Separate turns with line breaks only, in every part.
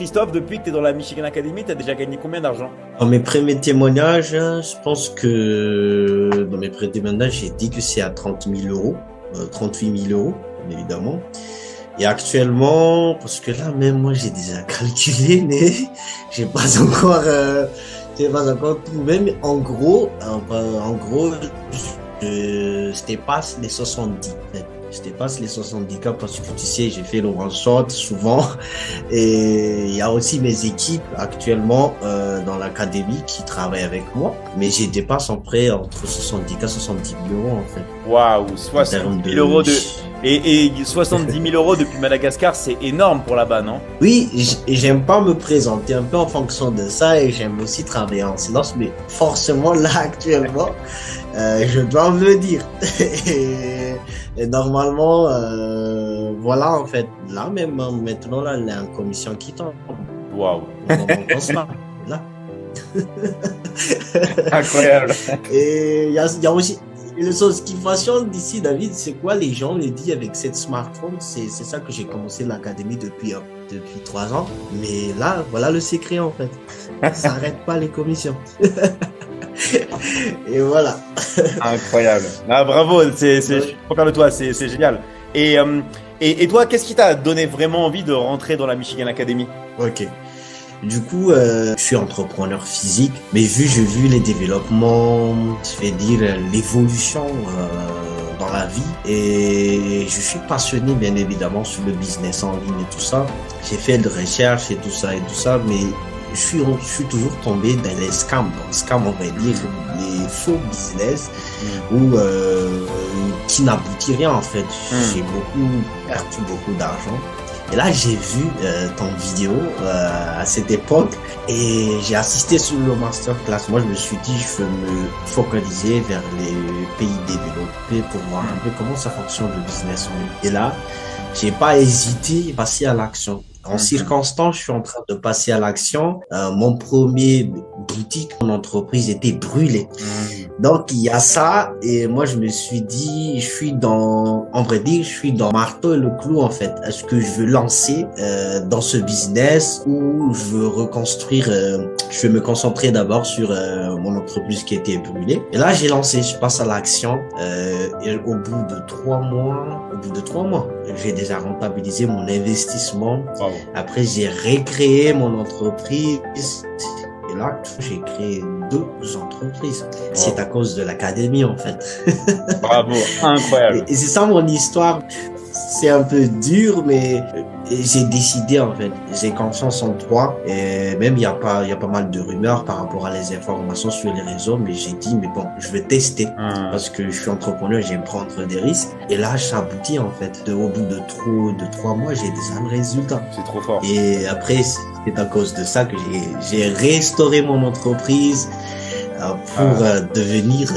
Christophe, depuis que tu es dans la Michigan Academy, tu as déjà gagné combien d'argent?
Dans mes premiers témoignages, je pense que dans mes premiers témoignages, j'ai dit que c'est à 30 000 euros, 38 000 euros, bien évidemment. Et actuellement, parce que là même moi j'ai déjà calculé, mais j'ai pas encore trouvé. Mais en gros, je dépasse les 70. Je dépasse les 70 cas parce que tu sais, j'ai fait le one shot souvent. Et il y a aussi mes équipes actuellement dans l'académie qui travaillent avec moi. Mais j'ai dépasse en près entre 70 cas et 70 000 euros en fait.
Waouh, 70 000 euros et 70 000 euros depuis Madagascar, c'est énorme pour là-bas, non?
Oui, et j'aime pas me présenter un peu en fonction de ça et j'aime aussi travailler en silence, mais forcément là actuellement, je dois me le dire. Et normalement, voilà en fait, là même maintenant là, il y a une commission qui tombe.
Waouh.
Là.
Incroyable.
Et il y a aussi une chose qui fascine d'ici, David, c'est quoi les gens le disent avec cette smartphone. C'est ça que j'ai commencé l'académie depuis 3 ans. Mais là, voilà le secret en fait. Ça n'arrête pas les commissions. Et voilà.
Incroyable. Ah, bravo, je suis trop fier de toi, c'est génial. Et toi, qu'est-ce qui t'a donné vraiment envie de rentrer dans la Michigan Academy?
Ok. Du coup, je suis entrepreneur physique, mais j'ai vu les développements, je vais dire l'évolution dans la vie, et je suis passionné bien évidemment sur le business en ligne et tout ça. J'ai fait de recherche et tout ça, mais je suis toujours tombé dans les scams. Dans scams, on va dire les faux business qui n'aboutit rien en fait. J'ai perdu beaucoup d'argent. Et là, j'ai vu ton vidéo à cette époque et j'ai assisté sur le masterclass. Moi, je me suis dit, je veux me focaliser vers les pays développés pour voir un peu comment ça fonctionne le business en ligne. Et là, j'ai pas hésité à passer à l'action. En circonstance, je suis en train de passer à l'action. Mon premier boutique, mon entreprise était brûlée. Donc, il y a ça. Et moi, je me suis dit, on va dire, je suis dans marteau et le clou, en fait. Est-ce que je veux lancer dans ce business ou je veux reconstruire, je veux me concentrer d'abord sur mon entreprise qui était brûlée. Et là, j'ai lancé, je passe à l'action. Et au bout de 3 mois, j'ai déjà rentabilisé mon investissement.
Wow.
Après, j'ai recréé mon entreprise. Et là, j'ai créé 2 entreprises. Wow. C'est à cause de l'académie, en fait.
Bravo, incroyable.
Et c'est ça mon histoire. C'est un peu dur, mais j'ai décidé, en fait. J'ai confiance en toi. Et même, il y a pas mal de rumeurs par rapport à les informations sur les réseaux, mais j'ai dit, mais bon, je vais tester. Parce que je suis entrepreneur, j'aime prendre des risques. Et là, ça aboutit, en fait. Au bout de 3 mois, j'ai déjà un résultat.
C'est trop fort.
Et après, c'est à cause de ça que j'ai restauré mon entreprise pour devenir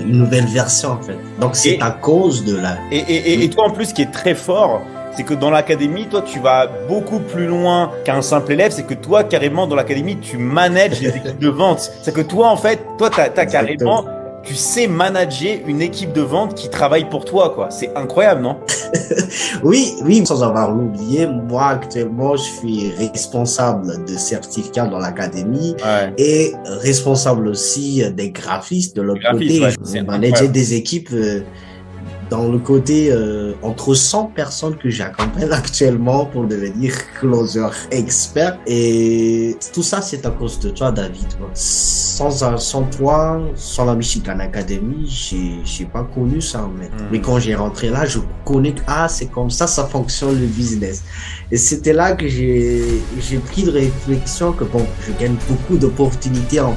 une nouvelle version, en fait. Donc, c'est à cause de la...
Et toi, en plus, ce qui est très fort, c'est que dans l'académie, toi, tu vas beaucoup plus loin qu'un simple élève. C'est que toi, carrément, dans l'académie, tu manages les équipes de vente. C'est que toi, en fait, t'as carrément... Tu sais manager une équipe de vente qui travaille pour toi, quoi. C'est incroyable, non?
Oui, sans avoir oublié, moi actuellement, je suis responsable de certificats dans l'académie et responsable aussi des graphistes de l'autre côté.
Ouais,
je manage des équipes dans le côté entre 100 personnes que j'accompagne actuellement pour devenir closer expert. Et tout ça, c'est à cause de toi, David. Sans toi, sans la Michigan Academy, j'ai pas connu ça. Mais quand j'ai rentré là, je connais que c'est comme ça fonctionne le business. Et c'était là que j'ai pris de réflexion que bon, je gagne beaucoup d'opportunités en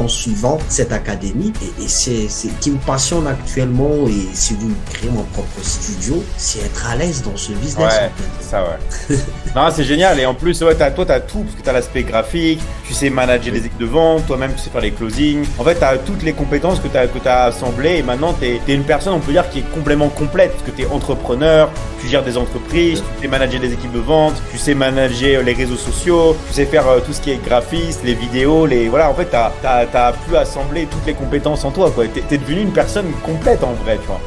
suivant cette académie. Et c'est qui me passionne actuellement. Et si vous créez mon propre studio, c'est être à l'aise dans ce business.
Ouais, c'est ça, ouais. Non, c'est génial. Et en plus, toi, t'as tout, parce que t'as l'aspect graphique, tu sais manager les équipes de vente, toi-même, tu sais faire les closings. En fait, t'as toutes les compétences que t'as assemblées. Et maintenant, t'es une personne, on peut dire, qui est complètement complète, parce que t'es entrepreneur, tu gères des entreprises, tu sais manager les équipes de vente, tu sais manager les réseaux sociaux, tu sais faire tout ce qui est graphiste, les vidéos, voilà. En fait, t'as pu assembler toutes les compétences en toi, quoi. T'es devenu une personne complète, en vrai, tu vois.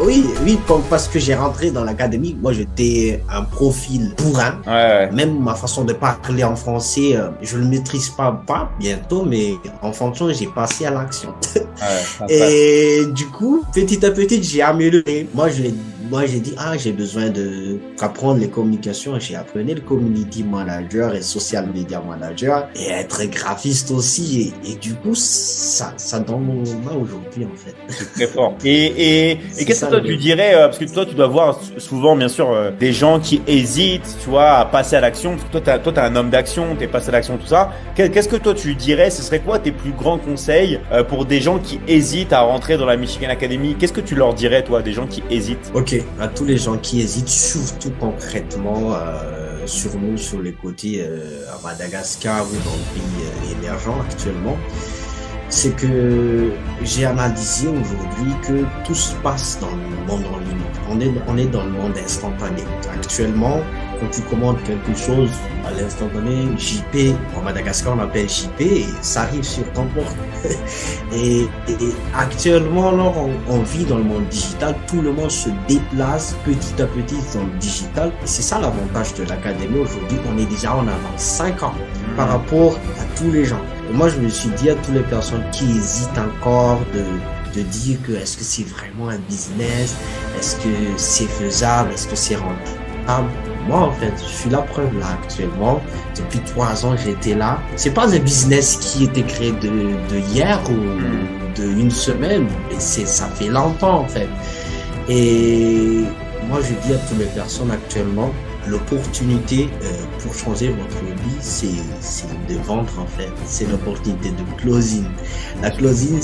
Oui, parce que j'ai rentré dans l'académie. Moi, j'étais un profil bourrin.
Ouais.
Même ma façon de parler en français, je ne le maîtrise pas bientôt, mais en fonction, j'ai passé à l'action. Et du coup, petit à petit, j'ai amélioré. Moi, j'ai dit, j'ai besoin d'apprendre les communications. J'ai appris le community manager et social media manager et être graphiste aussi. Et du coup, ça donne mon main aujourd'hui, en fait.
C'est très fort. Et qu'est-ce que toi tu dirais, parce que toi tu dois voir souvent bien sûr des gens qui hésitent, tu vois, à passer à l'action, parce que toi t'es un homme d'action, t'es passé à l'action, tout ça. Qu'est-ce que toi tu dirais, ce serait quoi tes plus grands conseils pour des gens qui hésitent à rentrer dans la Michigan Academy? Qu'est-ce que tu leur dirais, toi, des gens qui hésitent?
Ok, à tous les gens qui hésitent, surtout concrètement sur nous, sur les côtés à Madagascar ou dans le pays émergent actuellement, c'est que j'ai analysé aujourd'hui que tout se passe dans le monde en ligne. On est dans le monde instantané. Actuellement, quand tu commandes quelque chose à l'instantané, JP, en Madagascar on appelle JP, et ça arrive sur ton porte. et actuellement, alors, on vit dans le monde digital, tout le monde se déplace petit à petit dans le digital. Et c'est ça l'avantage de l'académie aujourd'hui. On est déjà en avance 5 ans par rapport à tous les gens. Et moi, je me suis dit à toutes les personnes qui hésitent encore de dire que est-ce que c'est vraiment un business, est-ce que c'est faisable, est-ce que c'est rentable. Moi, en fait, je suis la preuve là actuellement. Depuis 3 ans, j'étais là. C'est pas un business qui était créé de hier ou de une semaine. Ça fait longtemps, en fait. Et moi, je dis à toutes les personnes actuellement, l'opportunité pour changer votre vie, c'est de vendre, en fait. C'est l'opportunité de closing. La closing,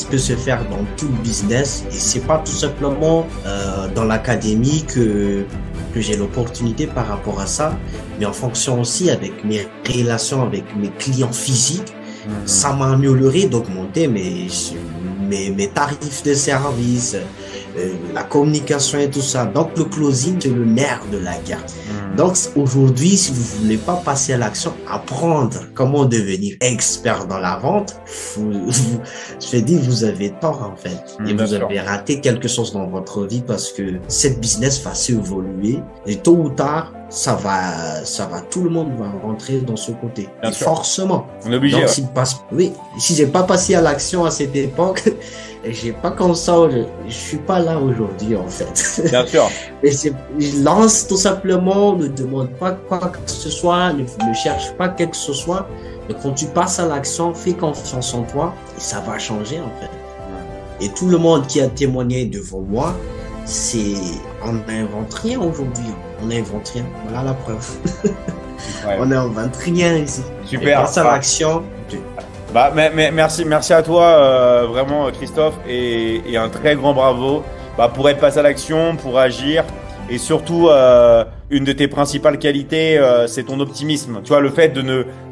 peut se faire dans tout le business et c'est pas tout simplement dans l'académie que j'ai l'opportunité par rapport à ça, mais en fonction aussi avec mes relations avec mes clients physiques, ça m'a amélioré d'augmenter mes tarifs de service, la communication et tout ça. Donc le closing, c'est le nerf de la guerre. Donc aujourd'hui, si vous voulez pas passer à l'action, apprendre comment devenir expert dans la vente, je dis vous avez tort en fait. Et vous avez raté quelque chose dans votre vie parce que cette business va s'évoluer et tôt ou tard, ça va, tout le monde va rentrer dans ce côté. Et forcément.
On est obligé.
Donc, si j'ai pas passé à l'action à cette époque, j'ai pas comme ça, je suis pas là aujourd'hui en fait.
Bien sûr.
Et je lance tout simplement, ne demande pas quoi que ce soit, ne cherche pas quelque que ce soit. Mais quand tu passes à l'action, fais confiance en toi et ça va changer en fait. Et tout le monde qui a témoigné devant moi, on n'invente rien aujourd'hui. On n'invente rien. Voilà la preuve. On n'invente rien ici.
Super.
Et passe à l'action.
Merci à toi, vraiment, Christophe, et un très grand bravo pour être passé à l'action, pour agir, et surtout, une de tes principales qualités, c'est ton optimisme. Tu vois,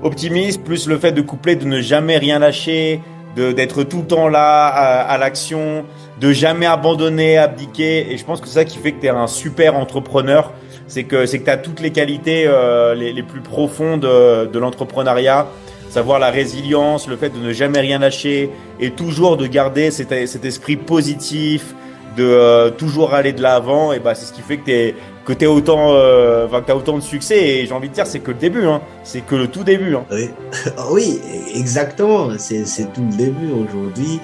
optimisme plus le fait de coupler, de ne jamais rien lâcher, d'être tout le temps là à l'action, de jamais abandonner, abdiquer, et je pense que c'est ça qui fait que tu es un super entrepreneur. C'est que tu as toutes les qualités les plus profondes de l'entrepreneuriat. Savoir la résilience, le fait de ne jamais rien lâcher et toujours de garder cet esprit positif, de toujours aller de l'avant. Et c'est ce qui fait que tu as autant de succès. Et j'ai envie de dire, c'est que le début, hein. C'est que le tout début. Hein.
Oui. Oui, exactement. C'est tout le début aujourd'hui.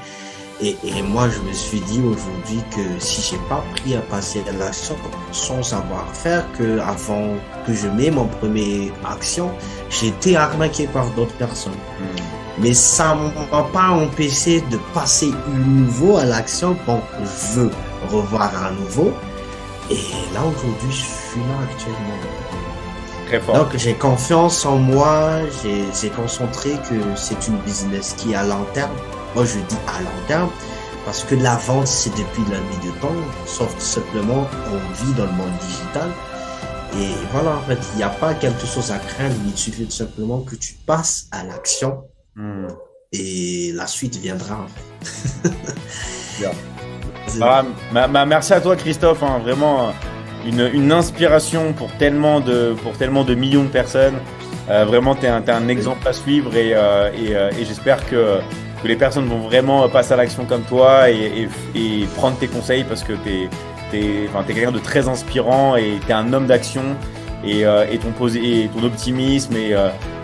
Et moi, je me suis dit aujourd'hui que si j'ai pas pris à passer à l'action sans savoir-faire, que avant que je mette mon premier action, j'étais arnaqué par d'autres personnes. Mais ça m'a pas empêché de passer de nouveau à l'action. Bon, je veux revoir à nouveau. Et là, aujourd'hui, je suis là actuellement.
Très fort.
Donc, j'ai confiance en moi. J'ai concentré que c'est une business qui est à long terme. Moi, je dis à long terme parce que la vente, c'est depuis la nuit de temps. Sauf tout simplement, on vit dans le monde digital. Et voilà, en fait, il n'y a pas quelque chose à craindre. Il suffit tout simplement que tu passes à l'action. Et la suite viendra.
Merci à toi, Christophe. Hein, vraiment une inspiration pour tellement de millions de personnes. Vraiment, tu es un exemple à suivre et j'espère que que les personnes vont vraiment passer à l'action comme toi et prendre tes conseils parce que t'es quelqu'un de très inspirant et t'es un homme d'action et ton optimisme et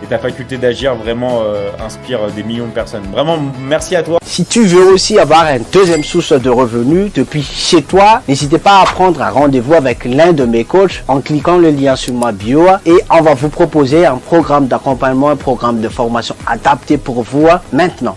ta faculté d'agir vraiment inspire des millions de personnes. Vraiment, merci à toi.
Si tu veux aussi avoir une deuxième source de revenus depuis chez toi, n'hésitez pas à prendre un rendez-vous avec l'un de mes coachs en cliquant le lien sur ma bio et on va vous proposer un programme d'accompagnement, un programme de formation adapté pour vous maintenant.